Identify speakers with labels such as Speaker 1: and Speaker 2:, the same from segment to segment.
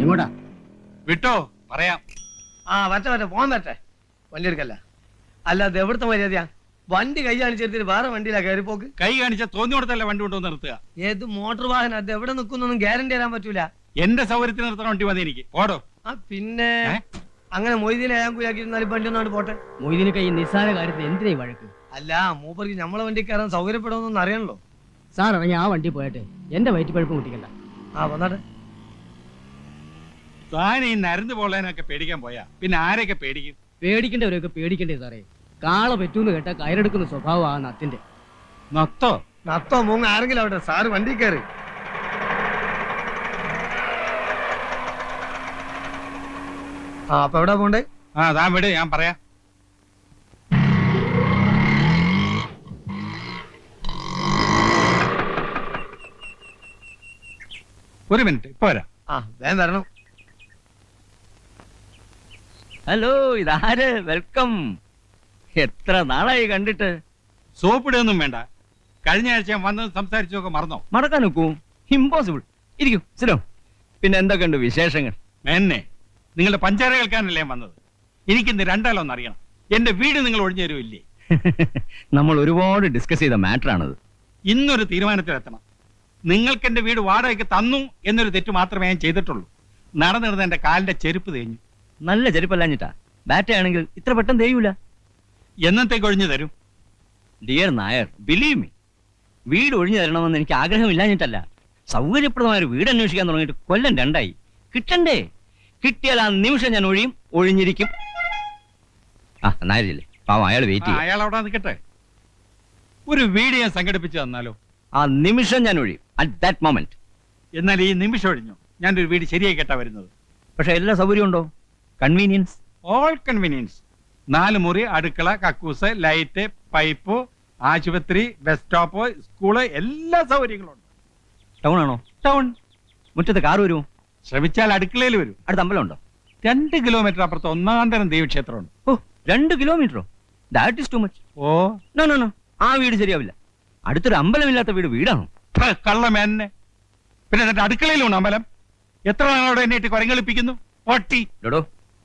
Speaker 1: എങ്ങോട്ടാ?
Speaker 2: വിട്ടോ, പറയാം.
Speaker 3: വരട്ടെ പോകാൻ വരട്ടെ. വണ്ടി എടുക്കല്ല. അല്ല അത് എവിടുത്തെ മര്യാദയാ? വണ്ടി കൈ കാണിച്ചെടുത്തിട്ട് വേറെ വണ്ടിയിലാ കയറി പോക്ക്.
Speaker 2: കൈ കാണിച്ച തോന്നിയോടത്തല്ല വണ്ടി കൊണ്ടുവന്ന് നിർത്തുക.
Speaker 3: ഏത് മോട്ടോർ വാഹനം? അത് എവിടെ നിൽക്കുന്നൊന്നും ഗ്യാരണ്ടി തരാൻ പറ്റൂല.
Speaker 2: എന്റെ സൗകര്യത്തിന് നിർത്തണ വണ്ടി മതി എനിക്ക്. ഓടോ.
Speaker 3: പിന്നെ അങ്ങനെ മൊയ്തീനെ അയാൾക്കുയാക്കിയിരുന്നാലും വണ്ടി ഒന്നാണ് പോട്ടെ.
Speaker 1: മൊയ്തീന് കൈ നിസ്സാര കാര്യത്തിൽ എന്തിനായി വഴക്ക്?
Speaker 3: അല്ല മൂപ്പർക്ക് നമ്മളെ വണ്ടി കയറാൻ സൗകര്യപ്പെടുമെന്നൊന്നും അറിയണല്ലോ.
Speaker 1: സാർ ഇറങ്ങി ആ വണ്ടി പോയട്ടെ, എന്റെ വയറ്റ് പഴുപ്പം കുട്ടിക്കണ്ട.
Speaker 3: വന്നാട്ടെ.
Speaker 2: താൻ ഈ നരന്ന് പോളേനൊക്കെ പേടിക്കാൻ പോയാ പിന്നെ ആരൊക്കെ പേടിക്കും?
Speaker 1: പേടിക്കേണ്ടവരൊക്കെ പേടിക്കണ്ടേ സാറേ. കാള പറ്റൂന്ന് കേട്ടാ കയറെടുക്കുന്ന സ്വഭാവം ആ നത്തിന്റെ.
Speaker 3: നത്തോ മൂങ്ങ ആരെങ്കിലും അവിടെ. സാറ് വണ്ടി കയറി. അപ്പൊ എവിടെ പോണ്ടേ?
Speaker 2: താൻ വിട്, ഞാൻ പറയാം. ഒരു മിനിറ്റ്, ഇപ്പൊ വരാം.
Speaker 3: വേഗം വരണം.
Speaker 4: ഹലോ, ഇതാര്? വെൽക്കം. എത്ര നാളായി കണ്ടിട്ട്.
Speaker 2: സോപ്പിടുകയൊന്നും വേണ്ട. കഴിഞ്ഞ ആഴ്ച ഞാൻ വന്നത് സംസാരിച്ചൊക്കെ മറന്നോ?
Speaker 4: മറക്കാൻ നോക്കൂ, ഇമ്പോസിബിൾ. ഇരിക്കൂ, സിനോ. പിന്നെ എന്തൊക്കെയുണ്ട് വിശേഷങ്ങൾ?
Speaker 2: എന്നെ നിങ്ങളുടെ പഞ്ചാര കേൾക്കാനല്ലേ വന്നത്? എനിക്കിന്ന് രണ്ടാലൊന്നും അറിയണം. എന്റെ വീട് നിങ്ങൾ ഒഴിഞ്ഞു തരുമില്ലേ?
Speaker 4: നമ്മൾ ഒരുപാട് ഡിസ്കസ് ചെയ്ത മാറ്റർ ആണത്.
Speaker 2: ഇന്നൊരു തീരുമാനത്തിലെത്തണം. നിങ്ങൾക്ക് എന്റെ വീട് വാടകയ്ക്ക് തന്നു എന്നൊരു തെറ്റ് മാത്രമേ ഞാൻ ചെയ്തിട്ടുള്ളൂ. നടന്നിരുന്ന എന്റെ കാലിന്റെ ചെരുപ്പ് തേഞ്ഞു.
Speaker 4: നല്ല ചെരുപ്പല്ലാഞ്ഞിട്ടാ. ബാറ്റയാണെങ്കിൽ ഇത്ര പെട്ടെന്ന് തേയൂല.
Speaker 2: എന്നത്തേക്ക് ഒഴിഞ്ഞു തരും?
Speaker 4: ഡിയർ നായർ, ബിലീവ് മീ, വീട് ഒഴിഞ്ഞു തരണമെന്ന് എനിക്ക് ആഗ്രഹമില്ലാഞ്ഞിട്ടല്ല. സൗകര്യപ്രദമായ ഒരു വീട് അന്വേഷിക്കാൻ തുടങ്ങിയിട്ട് കൊല്ലം 2 കിട്ടണ്ടേ? കിട്ടിയാൽ ആ നിമിഷം ഞാൻ ഒഴിഞ്ഞിരിക്കും. നായരില്ലേ പാവം, അയാൾ വെയിറ്റ് ചെയ്യും.
Speaker 2: അയാൾ അവിടെ നിൽക്കട്ടെ. ഒരു വീട് ഞാൻ സംഘടിപ്പിച്ചു തന്നാലോ?
Speaker 4: ആ നിമിഷം ഞാൻ ഒഴിയും. At that moment.
Speaker 2: എന്നാൽ ഈ നിമിഷം ഒഴിഞ്ഞു ഞാനൊരു വീട് ശരിയായി കേട്ടാ വരുന്നത്.
Speaker 4: പക്ഷെ എല്ലാ സൗകര്യം ഉണ്ടോ? Convenience,
Speaker 2: all convenience. 4 മുറി, അടുക്കള, കക്കൂസ്, ലൈറ്റ്, പൈപ്പ്, ആശുപത്രി, ബസ് സ്റ്റോപ്പ്, സ്കൂള്, എല്ലാ സൗകര്യങ്ങളും ഉണ്ട്.
Speaker 4: ടൗൺ ആണോ?
Speaker 2: ടൗൺ.
Speaker 4: മുറ്റത്ത് കാർ വരുമോ?
Speaker 2: ശ്രമിച്ചാൽ അടുക്കളയിൽ വരും.
Speaker 4: അടുത്ത അമ്പലം ഉണ്ടോ?
Speaker 2: 2 കിലോമീറ്റർ അപ്പുറത്ത് ഒന്നാന്തരം ദേവീക്ഷേത്രമുണ്ട്.
Speaker 4: 2 കിലോമീറ്ററോ? That is too much. No no no, ആ വീട് ശരിയാവില്ല. അടുത്തൊരു അമ്പലമില്ലാത്ത വീടാണോ?
Speaker 2: കള്ളമേന്നെ. പിന്നെ എന്നിട്ട് അടുക്കളയിലുണ്ട് അമ്പലം. എത്ര നാളോടെ എന്നെ ഇട്ട് കുരങ്ങളിപ്പിക്കുന്നു?
Speaker 4: ഡോടോ,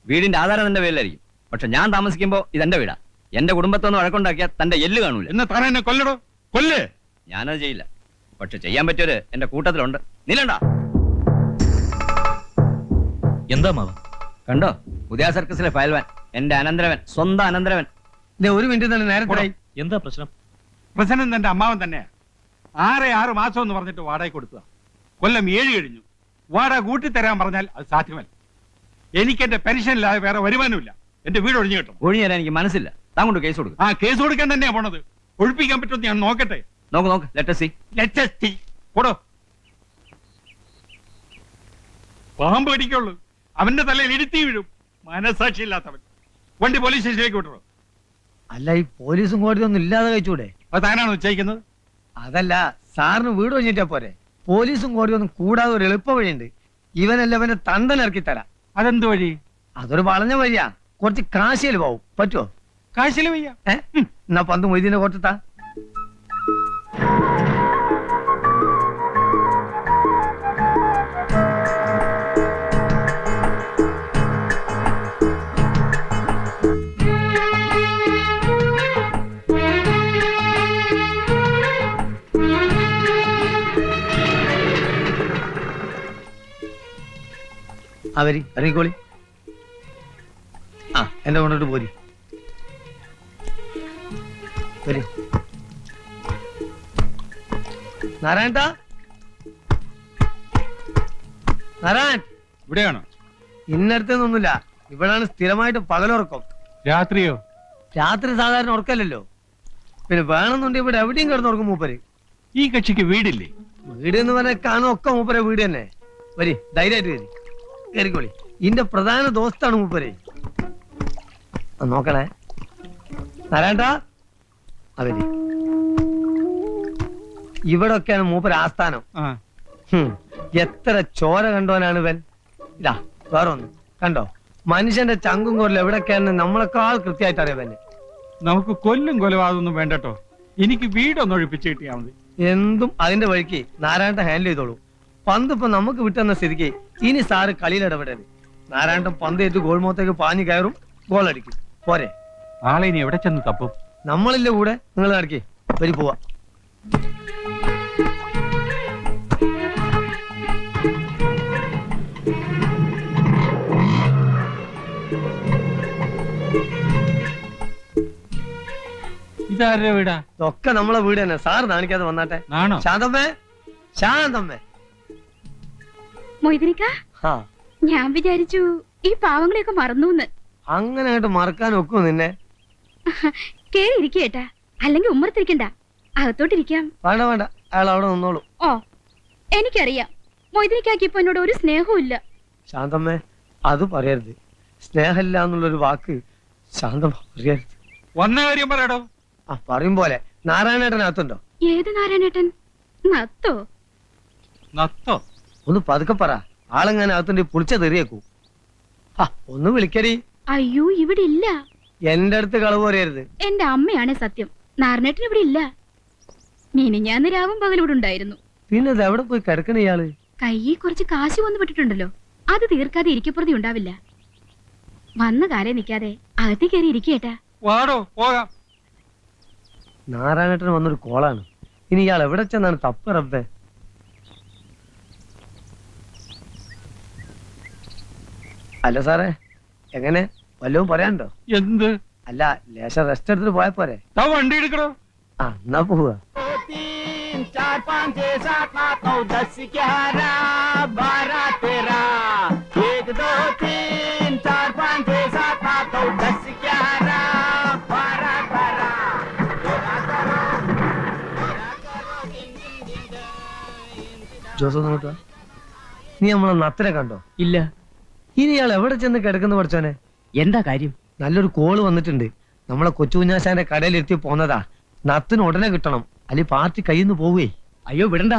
Speaker 4: വീടിന്റെ ആധാരം തന്റെ പേരിലായിരിക്കും. പക്ഷെ ഞാൻ താമസിക്കുമ്പോ ഇതെന്റെ വീടാ. എന്റെ കുടുംബത്തൊന്ന് വഴക്കുണ്ടാക്കിയാൽ തന്റെ എല്ല് കാണൂല.
Speaker 2: എന്ന് താൻ എന്നെ കൊല്ലടോ, കൊല്ല്.
Speaker 4: ഞാനത് ചെയ്യില്ല. പക്ഷെ ചെയ്യാൻ പറ്റിയൊരു എന്റെ കൂട്ടത്തിലുണ്ട്. നിലണ്ട.
Speaker 5: എന്താ മാവ?
Speaker 4: കണ്ടോ, പുതിയ സർക്കസിലെ ഫയൽവാൻ, എന്റെ അനന്തരവൻ, സ്വന്തം അനന്തരവൻ.
Speaker 3: ഒരു മിനിറ്റ് തന്നെ നേരത്തെ.
Speaker 5: എന്താ പ്രശ്നം?
Speaker 2: പ്രശ്നം എന്റെ അമ്മാവൻ തന്നെയാ. 6 മാസം എന്ന് പറഞ്ഞിട്ട് വാടക കൊടുത്തതാ. കൊല്ലം 7 കഴിഞ്ഞു. വാടക കൂട്ടിത്തരാൻ പറഞ്ഞാൽ അത് സാധ്യമല്ല. എനിക്ക് എന്റെ പെൻഷനില്ലാതെ വേറെ വരുമാനമില്ല. എന്റെ വീട് ഒഴിഞ്ഞു കിട്ടും.
Speaker 4: ഒഴിഞ്ഞു തരാൻ എനിക്ക് മനസ്സില്ല. താൻ കൊണ്ട് കേസ് കൊടുക്കും.
Speaker 2: കേസ് കൊടുക്കാൻ തന്നെയാ പോണത്. ഒഴിപ്പിക്കാൻ പറ്റുമെന്ന് ഞാൻ നോക്കട്ടെ.
Speaker 4: നോക്ക്, ലെറ്റ് us see.
Speaker 2: പോടോ. പാമ്പ് കടിക്കുള്ളൂ. അവന്റെ തലയിൽ ഇടുത്തി വീഴും. മനസാക്ഷി ഇല്ലാത്തവൻ. വണ്ടി പോലീസ് സ്റ്റേഷനിലേക്ക് വിട്ടോ.
Speaker 3: അല്ല, ഈ പോലീസും കോടതിയൊന്നും ഇല്ലാതെ കഴിച്ചൂടെ?
Speaker 2: അത് താനാണ് ഉച്ചയിക്കുന്നത്?
Speaker 3: അതല്ല, സാറിന് വീട് ഒഴിഞ്ഞിട്ടാ പോരെ. പോലീസും കോടതിയൊന്നും കൂടാതെ ഒരു എളുപ്പ വഴിയുണ്ട്. ഇവനല്ലവന്റെ തണ്ടനിറക്കി തരാം.
Speaker 2: അതെന്ത് വഴി?
Speaker 3: അതൊരു വളഞ്ഞ വഴിയാ. കുറച്ച് കാശിയിൽ പോവും. പറ്റുമോ?
Speaker 2: കാശില് വയ്യ.
Speaker 3: എന്നാ 10 മൊയ്തീനെ കൊടുത്താ. ഇറങ്ങിക്കോളി. എന്നെ കൊണ്ടിട്ട് പോരി. നാരായണ, നാരായൺ
Speaker 2: ഇവിടെയാണോ?
Speaker 3: ഇന്നടുത്തൊന്നുമില്ല. ഇവിടാണ് സ്ഥിരമായിട്ട് പകലുറക്കം.
Speaker 2: രാത്രിയോ?
Speaker 3: രാത്രി സാധാരണ ഉറക്കല്ലോ. പിന്നെ വേണമെന്നുണ്ടെങ്കിൽ ഇവിടെ എവിടെയും കിടന്നുറക്കും മൂപ്പര്.
Speaker 2: ഈ കക്ഷിക്ക് വീടില്ലേ?
Speaker 3: വീട് എന്ന് പറഞ്ഞാൽ കാണും ഒക്കെ മൂപ്പരെ വീട് തന്നെ. വരി, ധൈര്യമായിട്ട് വരി, കയറിക്കോളി. ഇന്റെ പ്രധാന ദോസ്താണ് മൂപ്പര്. നോക്കണേ നാരായണ. അവര് ഇവിടൊക്കെയാണ് മൂപ്പര് ആസ്ഥാനം. എത്ര ചോര കണ്ടോനാണ് ഇവൻ. ഇതാ വേറെ ഒന്ന് കണ്ടോ, മനുഷ്യന്റെ ചങ്കും കോരിൽ എവിടൊക്കെയാണെന്ന് നമ്മളെക്കാൾ കൃത്യമായിട്ട് അറിയാൻ.
Speaker 2: നമുക്ക് കൊല്ലും കൊലപാതകമൊന്നും വേണ്ടട്ടോ. എനിക്ക് വീടൊന്ന് ഒഴിപ്പിച്ച് കിട്ടിയാൽ മതി.
Speaker 3: എന്തും അതിന്റെ വഴിക്ക് നാരായണ ഹാൻഡിൽ ചെയ്തോളൂ. പന്ത് ഇപ്പൊ നമുക്ക് വിട്ടെന്ന സ്ഥിതിക്ക് ഇനി സാറ് കളിയിൽ ഇടപെടരുത്. നാരായണൻ പന്ത് ഏറ്റ് ഗോൾ മുഖത്തേക്ക് പാഞ്ഞു കയറും, ഗോൾ അടിക്കും. പോരെ?
Speaker 2: ആളെ ഇനി എവിടെ ചെന്ന് തപ്പും?
Speaker 3: നമ്മളില്ല കൂടെ, നിങ്ങൾ നടക്കേ വരി പോവാ.
Speaker 2: ഇതാരുടെ വീടാ?
Speaker 3: ഇതൊക്കെ നമ്മളെ വീട് തന്നെ. സാറ് കാണിക്കാതെ വന്നാട്ടെ.
Speaker 2: ആണോ?
Speaker 3: ശാന്തമ്മേ, ശാന്തമ്മേ.
Speaker 6: മൊയ്തനിക്ക,
Speaker 3: ആ,
Speaker 6: ഞാൻ വിചാരിച്ചു ഈ പാവങ്ങളെയൊക്കെ മറന്നൂന്ന്.
Speaker 3: അങ്ങനെ ആയിട്ട് മറക്കാൻ ഒക്കും നിന്നെ?
Speaker 6: കേറി ഇരിക്കേട്ടാ, അല്ലെങ്കിൽ ഉമ്മറത്തിരിക്കണ്ട, അകത്തോട്ടിരിക്കാം.
Speaker 3: വേണ്ട വേണ്ട, അയാൾ അവിടെ നിന്നോളൂ.
Speaker 6: ഓ, എനിക്കറിയാം മൊയ്തനിക്കാക്ക് ഇപ്പൊ എന്നോട് ഒരു സ്നേഹവും ഇല്ല.
Speaker 3: ശാന്തമ്മേ, അത് പറയരുത്. സ്നേഹമില്ല എന്നുള്ളൊരു വാക്ക് ശാന്തമ്മ പറയരുത്.
Speaker 2: വന്ന കാര്യം പറയടോ.
Speaker 3: ആ, പറയും പോലെ. നാരായണേട്ടനകത്തുണ്ടോ?
Speaker 6: ഏത് നാരായണേട്ടൻ? നത്തോ?
Speaker 2: നത്തോ?
Speaker 3: ഒന്ന് പതുക്കെ പറ. ആളെങ്ങനെ അകത്തുണ്ട് പുളിച്ച തെറിയേക്കൂ. ആ, ഒന്ന് വിളിക്കടി.
Speaker 6: അയ്യോ, ഇവിടെ ഇല്ല.
Speaker 3: എന്റെ അടുത്ത് കളവ് പറയരുത്.
Speaker 6: എന്റെ അമ്മയാണേ സത്യം. നാരായണേട്ടൻ ഇവിടെ ഇല്ല. മിനിഞ്ഞാന്ന് രാവും പകലും ഇവിടെ ഉണ്ടായിരുന്നു.
Speaker 3: പിന്നെ ഇത് എവിടെ പോയി കിടക്കണ ഇയാള്?
Speaker 6: കയ്യിൽ കുറച്ച് കാശ് വന്നു പെട്ടിട്ടുണ്ടല്ലോ, അത് തീർക്കാതെ ഇരിക്കപ്പുറതി ഉണ്ടാവില്ല. വന്ന കാലേ നിക്കാതെ അകത്തി കയറി ഇരിക്കേട്ടാ.
Speaker 2: വാടോ, പോകാം.
Speaker 3: നാരായണേട്ടൻ വന്നൊരു കോളാണ്. ഇനി ഇയാൾ എവിടെ ചെന്നാണ് തപ്പ് റബ്ബേ? അല്ല സാറേ, എങ്ങനെ വല്ലതും പറയാനുണ്ടോ?
Speaker 2: എന്ത്?
Speaker 3: അല്ല, ലേശം റെസ്റ്റ് എടുത്തിട്ട് പോയാ പോരെ?
Speaker 2: താ വണ്ടി എടുക്കണോ?
Speaker 3: ആ, എന്നാ പോവുക. ജോസ് നോക്കുക, നീ നമ്മളെ നത്തിനെ കണ്ടോ?
Speaker 1: ഇല്ല.
Speaker 3: ഇനി ഇയാൾ എവിടെ ചെന്ന് കിടക്കുന്ന പഠിച്ചോനെ?
Speaker 1: എന്താ കാര്യം?
Speaker 3: നല്ലൊരു കോള് വന്നിട്ടുണ്ട്. നമ്മളെ കൊച്ചുകുഞ്ഞാശാന്റെ കടയിലെത്തി പോന്നതാ. നത്തിന് ഉടനെ കിട്ടണം, അല്ലെങ്കിൽ പാർട്ടി കയ്യിൽ നിന്ന് പോവേ.
Speaker 1: അയ്യോ വിടണ്ട,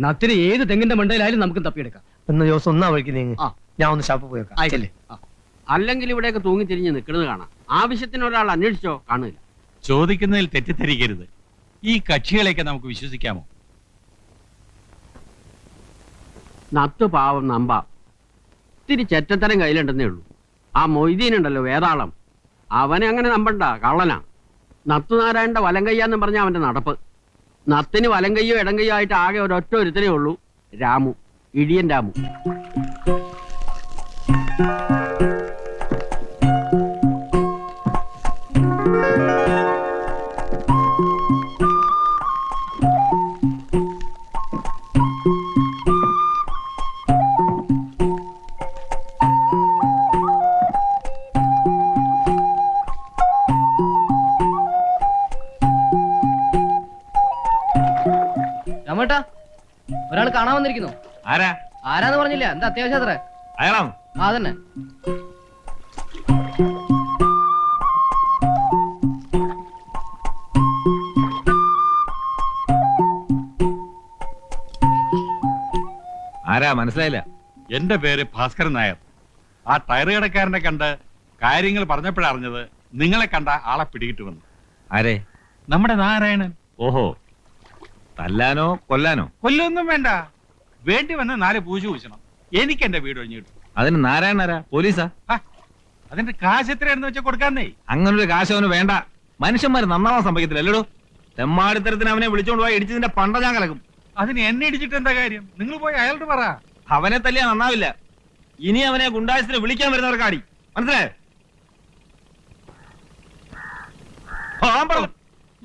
Speaker 1: നത്തിന് ഏത് തെങ്ങിന്റെ മണ്ടയിലായാലും നമുക്ക് തപ്പിയെടുക്കാം.
Speaker 3: എന്ന് ജോസ് ഒന്നാ വഴിക്ക് നീങ്ങ്.
Speaker 1: ആ.
Speaker 3: ഞാൻ ഒന്ന് ഷാപ്പ് പോയേക്കാം.
Speaker 1: ആയിക്കല്ലേ.
Speaker 7: അല്ലെങ്കിൽ ഇവിടെയൊക്കെ തൂങ്ങി തിരിഞ്ഞ് നിൽക്കുന്നത് കാണാം. ആവശ്യത്തിന് ഒരാൾ അന്വേഷിച്ചോ കാണില്ല.
Speaker 2: ചോദിക്കുന്നതിൽ തെറ്റിദ്ധരിക്കരുത്. ഈ കക്ഷികളെയൊക്കെ നമുക്ക് വിശ്വസിക്കാമോ?
Speaker 7: നത്ത് പാവം നമ്പ ഇത്തിരി ചെറ്റത്തരം കയ്യിലുണ്ടെന്നേ ഉള്ളൂ. ആ മൊയ്തീനുണ്ടല്ലോ വേതാളം, അവനെ അങ്ങനെ നമ്പണ്ട, കള്ളനാ. നത്തുനാരായണന്റെ വലം കയ്യാന്നും പറഞ്ഞ അവന്റെ നടപ്പ്. നത്തിന് വലം കയ്യോ ഇടം കയ്യോ ആയിട്ട് ആകെ ഒരൊറ്റ ഒരുത്തനേ ഉള്ളൂ, രാമു, ഇടിയൻ രാമു.
Speaker 1: രമേട്ടാ, ഒരാൾ കാണാൻ വന്നിരിക്കുന്നു.
Speaker 2: ആരാ?
Speaker 1: ആരാന്ന് പറഞ്ഞില്ല. എന്താ അത്യാവശ്യം അത്ര?
Speaker 2: അയാളാണ്.
Speaker 1: ആ തന്നെ.
Speaker 2: ആരാ മനസ്സിലായില്ല? എന്റെ പേര് ഭാസ്കരൻ നായർ. ആ ടയർ കടക്കാരനെ കണ്ട് കാര്യങ്ങൾ പറഞ്ഞപ്പോഴറിഞ്ഞത് നിങ്ങളെ കണ്ട ആളെ പിടികിട്ടുമെന്ന്.
Speaker 8: ആരെ?
Speaker 2: നമ്മുടെ നാരായണൻ.
Speaker 8: ഓഹോ, തല്ലാനോ കൊല്ലാനോ?
Speaker 2: കൊല്ലൊന്നും വേണ്ട, വേണ്ടി വന്ന് 4 പൂജ പൂശണം. എനിക്ക് എന്റെ വീട് ഒഴിഞ്ഞു കിട്ടും.
Speaker 8: അതിന് നാരായണനാരാ? പോലീസാ?
Speaker 2: അതിന്റെ കാശ് എത്രയാണെന്ന് വെച്ചാൽ കൊടുക്കാന്നേ.
Speaker 8: അങ്ങനൊരു കാശ് അവന് വേണ്ട. മനുഷ്യന്മാര് നന്നാവാൻ സംഭവിക്കത്തില്ല അല്ലടോ. തെമ്മാടിത്തരത്തിന് അവനെ വിളിച്ചോണ്ട് പോയി ഇടിച്ചതിന്റെ പണ്ട ഞാൻ കലക്കും.
Speaker 2: അതിന് എന്നെ ഇടിച്ചിട്ട് എന്താ കാര്യം? നിങ്ങൾ പോയി അയാളോട് പറ.
Speaker 8: അവനെ തല്ലിയാ നന്നാവില്ല. ഇനി അവനെ ഗുണ്ടായസിന് വിളിക്കാൻ വരുന്നവർക്ക് അടി, മനസ്സിലായോ?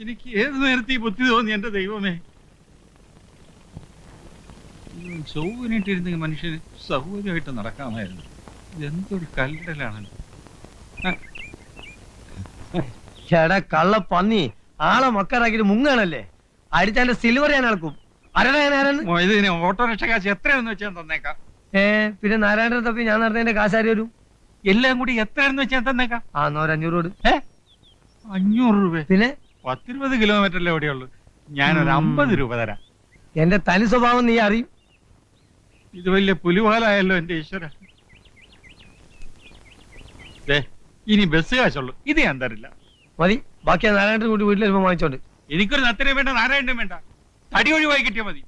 Speaker 2: എനിക്ക് ഏത് നേരത്തെ ഈ ബുദ്ധി തോന്നി എന്റെ ദൈവമേ. സൗകര്യമായിട്ടിരുന്നെങ്കിൽ മനുഷ്യന് സൗകര്യമായിട്ട് നടക്കാമായിരുന്നു. ഇതെന്തൊരു കല്ലടലാണ്.
Speaker 3: ചേടാ കള്ള പന്നി, ആളെ മക്കാറാക്കിട്ട് മുങ്ങാണല്ലേ? അടിച്ചാന്റെ സിൽവർ ഞാൻ അളക്കും.
Speaker 2: ഇതിന് ഓട്ടോറിക്ഷ കാശ് എത്രയാണെന്ന് വെച്ചാൽ തന്നേക്കാം.
Speaker 3: പിന്നെ നാരായണൻ തപ്പി ഞാൻ നടന്നതിന്റെ കാശാരി വരും.
Speaker 2: എല്ലാം കൂടി എത്രയാണെന്ന് വെച്ചാൽ തന്നേക്കാം.
Speaker 3: ആ, 500 രൂപ.
Speaker 2: 500 രൂപ?
Speaker 3: പിന്നെ
Speaker 2: 10-20 കിലോമീറ്ററല്ലേ എവിടെയുള്ളൂ. ഞാനൊരു 50 രൂപ തരാം.
Speaker 3: എന്റെ തനി സ്വഭാവം നീ അറിയും.
Speaker 2: ഇത് വലിയ പുലിവാലായല്ലോ എന്റെ ഈശ്വര. ഇനി ബസ് കാശുള്ളൂ, ഇത് ഞാൻ തരില്ല.
Speaker 3: മതി, ബാക്കി നാരായണൻ കൂടി വീട്ടിൽ വരുമ്പോ വാങ്ങിച്ചോണ്ട്.
Speaker 2: എനിക്കൊരു നത്തിനെ വേണ്ട, നാരായണനും വേണ്ട. തടി ഒഴിവായി കിട്ടിയാൽ മതി.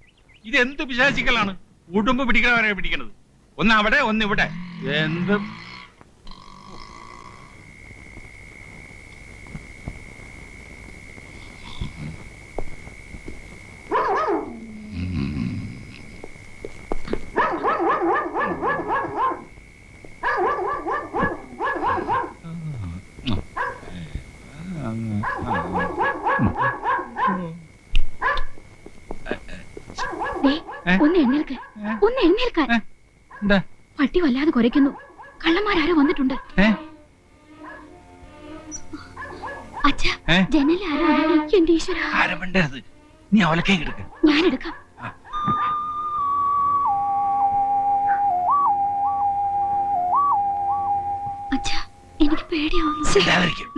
Speaker 2: ഇത് എന്ത് പിശാചിക്കലാണ്. ഉടുമ്പ് പിടിക്കണവരെ പിടിക്കണത്. ഒന്ന് അവിടെ ഒന്ന് ഇവിടെ. എന്ത്
Speaker 6: ദേ, ഒന്ന് എഴുന്നേൽക്ക്, ഒന്ന് എഴുന്നേൽക്കാൻ.
Speaker 2: എന്താ
Speaker 6: പട്ടി വല്ലാതെ കുരയ്ക്കുന്നു. കള്ളന്മാരാരോ വന്നിട്ടുണ്ട്. അച്ഛാ, ജനലിൽ ആരോ അനങ്ങി. എന്റെ ഈശ്വര,
Speaker 2: ആരും മിണ്ടരുത്. നീ അവലക്കേ കിടക്ക്.
Speaker 6: ഞാനെടുക്കാം. അച്ഛാ, എനിക്ക് പേടിയാവുന്നു.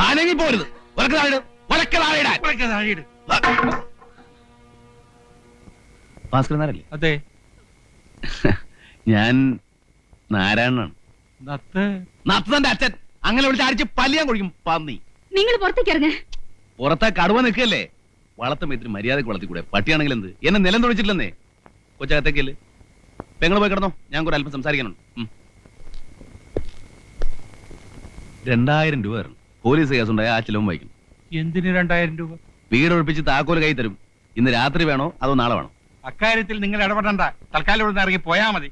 Speaker 8: ആനങ്ങി പോരുത്. ഭാസ്കരനാരല്ലേ?
Speaker 2: അതെ,
Speaker 8: ഞാൻ നാരായണനാണ്.
Speaker 2: നത്തന്റെ
Speaker 8: അച്ഛൻ അങ്ങനെ വിളിച്ച് അടിച്ച് പല്ലിയാൻ കുഴിക്കും പന്നി.
Speaker 6: നിങ്ങൾ പുറത്തേക്ക് ഇറങ്ങ.
Speaker 8: പുറത്തെ കടുവ നിൽക്കല്ലേ? വളർത്തുമ്പോ ഇത്തിരി മര്യാദക്ക് വളർത്തിക്കൂടെ? പട്ടിയാണെങ്കിൽ എന്ത്? എന്നെ നിലം തൊഴിച്ചിട്ടില്ലെന്നേ. കൊച്ചകത്തേക്കല്ലേ? പെങ്ങൾ പോയി കിടന്നോ, ഞാൻ കൂടെ അല്പം സംസാരിക്കാനുണ്ട്. 2000 രൂപ തരണം. പോലീസ് കേസുണ്ടായ ആ ചിലവും വഹിക്കും.
Speaker 2: എന്തിന് 2000 രൂപ?
Speaker 8: വീട് ഒഴിപ്പിച്ച് താക്കോല് കൈ തരും. ഇന്ന് രാത്രി വേണോ അതോ നാളെ വേണോ?
Speaker 2: അക്കാര്യത്തിൽ നിങ്ങൾ ഇടപെടണ്ട. തൽക്കാലം ഇവിടെ ഇറങ്ങി പോയാ മതി.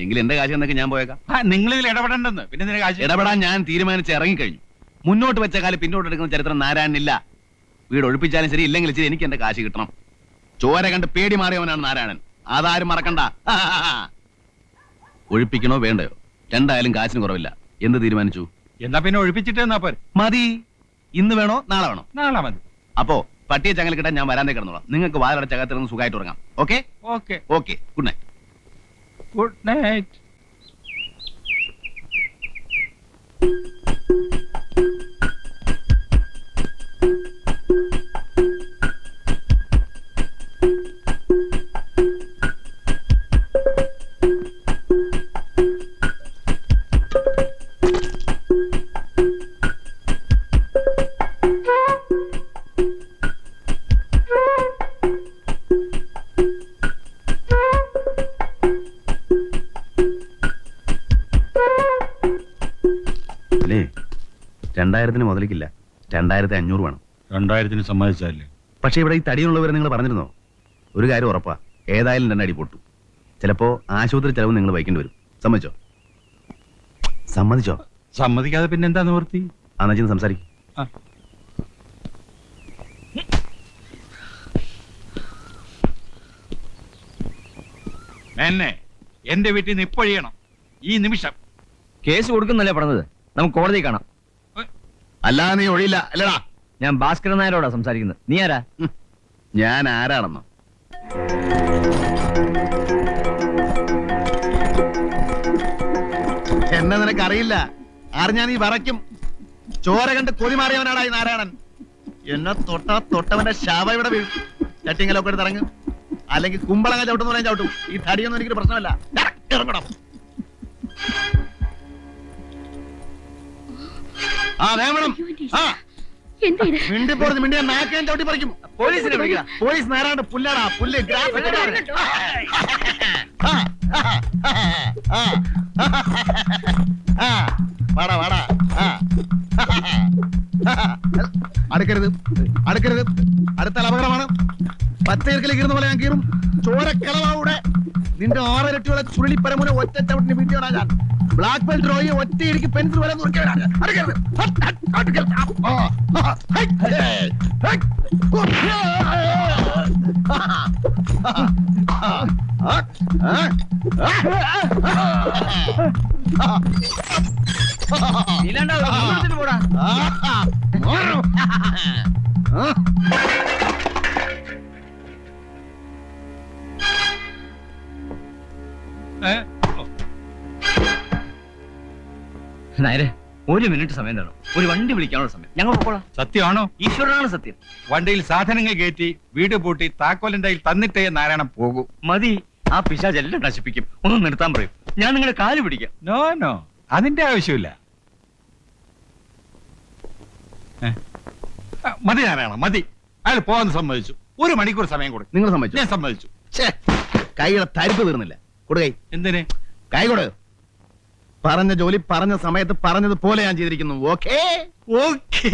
Speaker 8: എങ്കിൽ എന്റെ കാശ് എന്നൊക്കെ ഞാൻ പോയേക്കാം.
Speaker 2: നിങ്ങൾ ഇതിൽ ഇടപെടണ്ടെന്ന്. പിന്നെ നിന്റെ കാശ്
Speaker 8: ഇടപെടാൻ ഞാൻ തീരുമാനിച്ച് ഇറങ്ങിക്കഴിഞ്ഞു. മുന്നോട്ട് വെച്ച കാലം പിന്നോട്ട് എടുക്കുന്ന ചരിത്രം നാരായണനില്ല. വീട് ഒഴിപ്പിച്ചാലും ശരി, ഇല്ലെങ്കിൽ ശരി, എനിക്ക് എന്റെ കാശ് കിട്ടണം. ചോര കണ്ട് പേടി മാറിയവനാണ് നാരായണൻ. അതാരും മറക്കണ്ട. ഒഴിപ്പിക്കണോ വേണ്ടയോ? രണ്ടായാലും കാശിന് കുറവില്ല. എന്ത് തീരുമാനിച്ചു?
Speaker 2: എന്നാ പിന്നെ ഒഴിപ്പിച്ചിട്ട് എന്നാ പോരെ.
Speaker 8: മതി. ഇന്ന് വേണോ നാളെ വേണോ?
Speaker 2: നാളെ മതി.
Speaker 8: അപ്പോ പട്ടിയെ ചങ്ങല കിട്ടാൻ ഞാൻ വരാന്തേ കിടന്നോളാം. നിങ്ങൾക്ക് വാതിലടച്ചകത്തിരുന്ന് സുഖമായിട്ട് ഉറങ്ങാം. Okay
Speaker 2: okay
Speaker 8: okay. Good night.
Speaker 2: Good night.
Speaker 8: അല്ലേ 2000 മുതലിക്കില്ല. 2500 വേണം.
Speaker 2: 2000 സമ്മതിച്ചല്ലേ?
Speaker 8: പക്ഷെ ഇവിടെ ഈ തടിയുള്ളവരെ നിങ്ങൾ പറഞ്ഞിരുന്നോ? ഒരു കാര്യം ഉറപ്പാ, ഏതായാലും 2 അടി പൊട്ടു. ചിലപ്പോ ആശുപത്രി ചെലവ് നിങ്ങൾ വഹിക്കേണ്ടി വരും. സമ്മതിച്ചോ? സമ്മതിച്ചോ?
Speaker 2: സമ്മതിക്കാതെ പിന്നെ എന്താ നിവർത്തി?
Speaker 8: അന്നച്ചിന്ന് സംസാരിക്കും.
Speaker 2: എന്നെ എന്റെ വീട്ടിൽ നിന്ന് ഇപ്പൊഴിയണം ഈ നിമിഷം.
Speaker 4: കേസ് കൊടുക്കുന്നല്ലേ പറഞ്ഞത്? നമുക്ക് കോടതി കാണാം.
Speaker 8: അല്ലാതെ നീ ഒഴിയില്ല അല്ലടാ.
Speaker 4: ഞാൻ ഭാസ്കരൻ നായരോടാ സംസാരിക്കുന്നത്. നീ ആരാ?
Speaker 8: ഞാൻ ആരാണെന്നോ? എന്നെ നിനക്കറിയില്ല. അറിഞ്ഞാ നീ വറയ്ക്കും. ചോര കണ്ട് കൊതിമാറിയവനാടാ ഈ നാരായണൻ. എന്നെ തൊട്ടവന്റെ ശവ ഇവിടെ വീഴും. ചട്ടിങ്ങലൊക്കെ എടുത്ത് ഇറങ്ങും. അല്ലെങ്കിൽ കുമ്പളങ്ങ ചവിട്ടെന്ന് പറയാൻ ചവിട്ടും. ഈ തടിയൊന്നും എനിക്കൊരു പ്രശ്നമല്ല. ഇറങ്ങണം. വേണം. മിണ്ടിപ്പോറത് മിണ്ടിയ നാക്കാൻ ചവിട്ടി പറിക്കും.
Speaker 4: പോലീസിനെ വിളിക്കാം.
Speaker 8: പോലീസ് നേരാണ്ട് പുല്ലാടാ. പുല്ല് വാടാ വാടാ. അടുക്കരുത് അടുക്കരുത്. അടുത്താൽ അപകടമാണ്. പച്ചയിറക്കിലേക്ക് ഇരുന്ന പോലെ ഞാൻ കീറും. ചോരക്കളവാവിടെ നിന്റെ 6 ഇരട്ടിയുള്ള ചുരുളിപ്പരമുനെ ഒറ്റ ചവിട്ടിന് വീട്ടിയോടാ ഞാൻ. ബ്ലാക്ക് ബെൽറ്റ് റോയി ഒറ്റയിടിക്ക് പെൻസിൽ വരെ നുറുക്കിയവനാണ്.
Speaker 4: പോടാ. നായരെ, ഒരു മിനിറ്റ് സമയം തരണം. ഒരു വണ്ടി വിളിക്കാനുള്ള സമയം. ഞങ്ങൾ പോക്കോളാം.
Speaker 2: സത്യമാണോ?
Speaker 4: ഈശ്വരനാണ് സത്യം.
Speaker 2: വണ്ടിയിൽ സാധനങ്ങൾ കയറ്റി വീട് പൂട്ടി താക്കോലിന്റെ കയ്യിൽ തന്നിട്ടേ നാരായണൻ പോകൂ.
Speaker 4: മതി. ആ പിശാച് എല്ലാം നശിപ്പിക്കും. ഒന്ന് നിർത്താൻ പറയും. ഞാൻ നിങ്ങളുടെ കാല് പിടിക്കാം.
Speaker 2: നോ നോ, അതിന്റെ ആവശ്യമില്ല. മതി നാരായണ, മതി. അയാൾ പോകാൻ സമ്മതിച്ചു. 1 മണിക്കൂർ സമയം കൊടുക്കും.
Speaker 8: നിങ്ങൾ സമ്മതിച്ചു?
Speaker 2: ഞാൻ സമ്മതിച്ചു.
Speaker 8: കൈയുടെ തരിപ്പ് തീർന്നില്ല. കൊടുകൈ.
Speaker 2: എന്തിന്?
Speaker 8: കൈ കൊടു. പറഞ്ഞ ജോലി പറഞ്ഞ സമയത്ത് പറഞ്ഞതുപോലെ ഞാൻ ചെയ്തിരിക്കുന്നു. ഓക്കേ.
Speaker 2: ഓക്കേ.